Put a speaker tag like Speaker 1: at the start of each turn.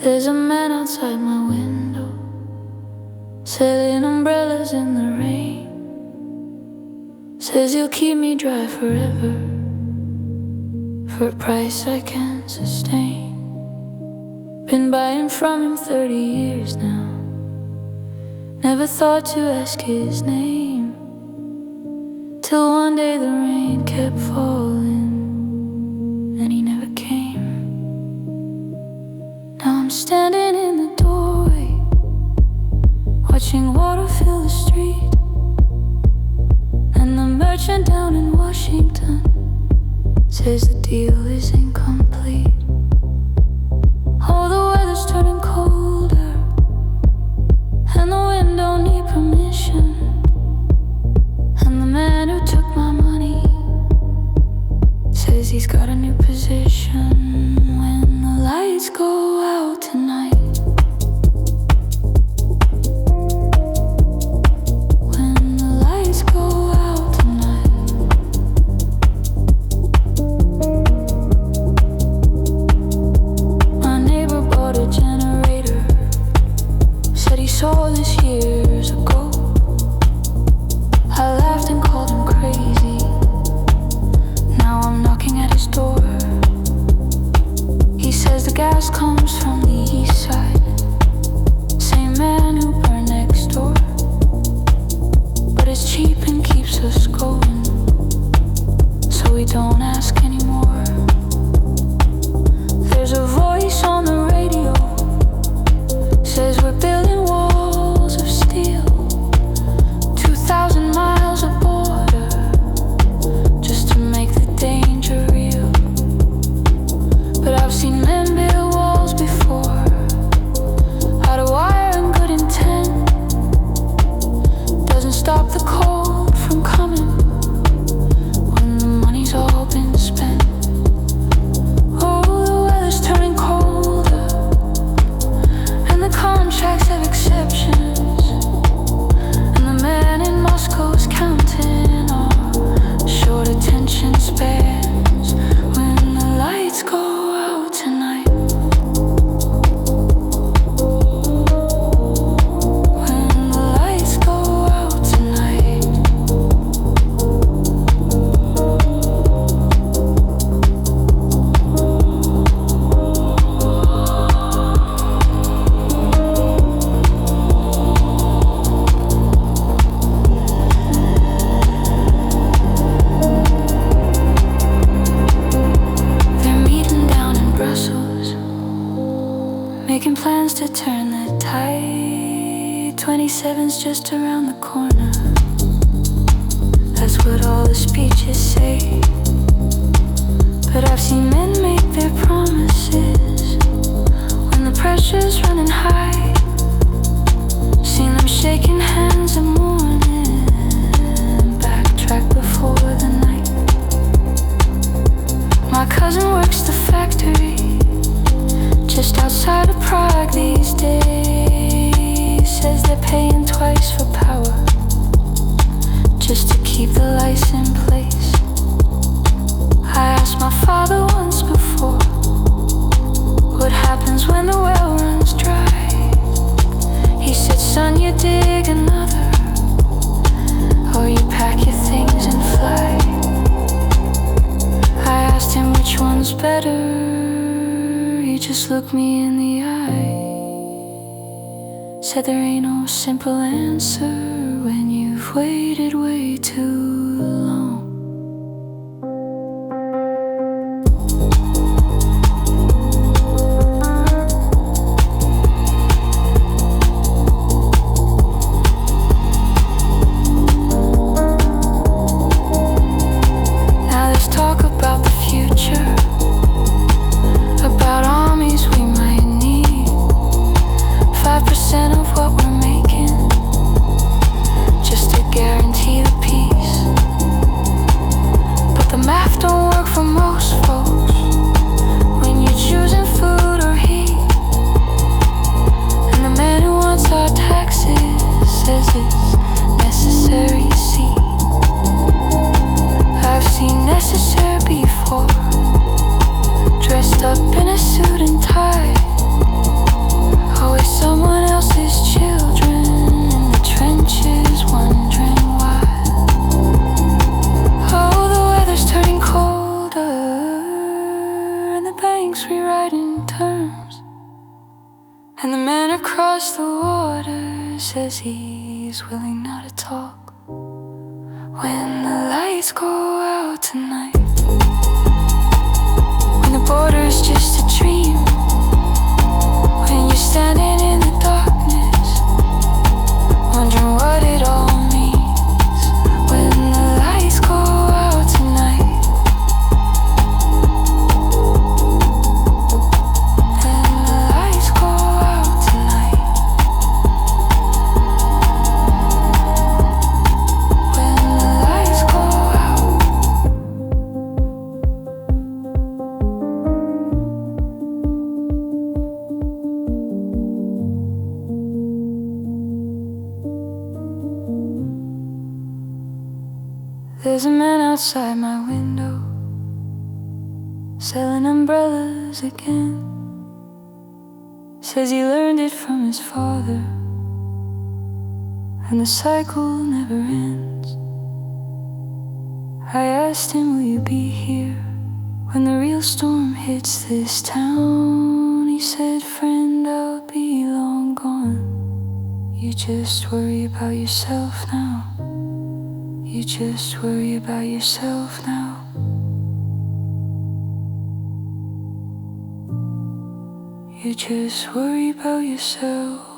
Speaker 1: There's a man outside my window, selling umbrellas in the rain. Says he'll keep me dry forever, for a price I can't sustain. Been buying from him 30 years now. Never thought to ask his name, till one day the rain kept falling and he never came. Now I'm standing in the doorway, watching water fill the street, and the merchant down in Washington says the deal is incomplete. Oh, the weather's turning colder, and the wind don't need permission, and the man who took my money says he's got a new position. When the lights go out tonight, when the lights go out tonight, my neighbor bought a generator, said he saw this years ago. I laughed and called him crazy. Now I'm knocking at his door. He says the gas comes from the east side, same man who burned next door, but it's cheap and keeps us going, so we don't ask anymore. There's a voice on the radio, says we're building walls of steel, 2,000 miles of border, just to make the danger real. But I've seen men build walls before, out of wire and good intent. Doesn't stop the cold from coming when the money's all been spent. Oh, the weather's turning colder, and the contracts have exceptions, and the man in Moscow's counting our short attention spans. When the lights go out tonight, when the lights go out tonight, they're meeting down in Brussels, making plans to turn the tide. 27's just around the corner, that's what all the speeches say. But I've seen men make their promises when the pressure's running high. Seen them shaking hands and mourning, backtrack before the night. My cousin works the factory just outside of Prague these days. Says they're paying twice for power, just to keep the lights in place. I asked my father once before, what happens when the well runs dry? He said, son, you dig another, or you pack your things and fly. I asked him which one's better, he just looked me in the eye, said there ain't no simple answer when you've waited way too long. Now there's talk about the future, about armies we might need, 5% of what we're making, just to guarantee the peace. the man across the water says he's willing now to talk. When the lights go out tonight, when the border's just a dream, when you're standing in the darkness, wondering what it all means. When the lights go out tonight, there's a man outside my window, selling umbrellas again. Says he learned it from his father, and the cycle never ends. I asked him, will you be here when the real storm hits this town? He said, friend, I'll be long gone. You just worry about yourself now. You just worry about yourself now. You just worry about yourself.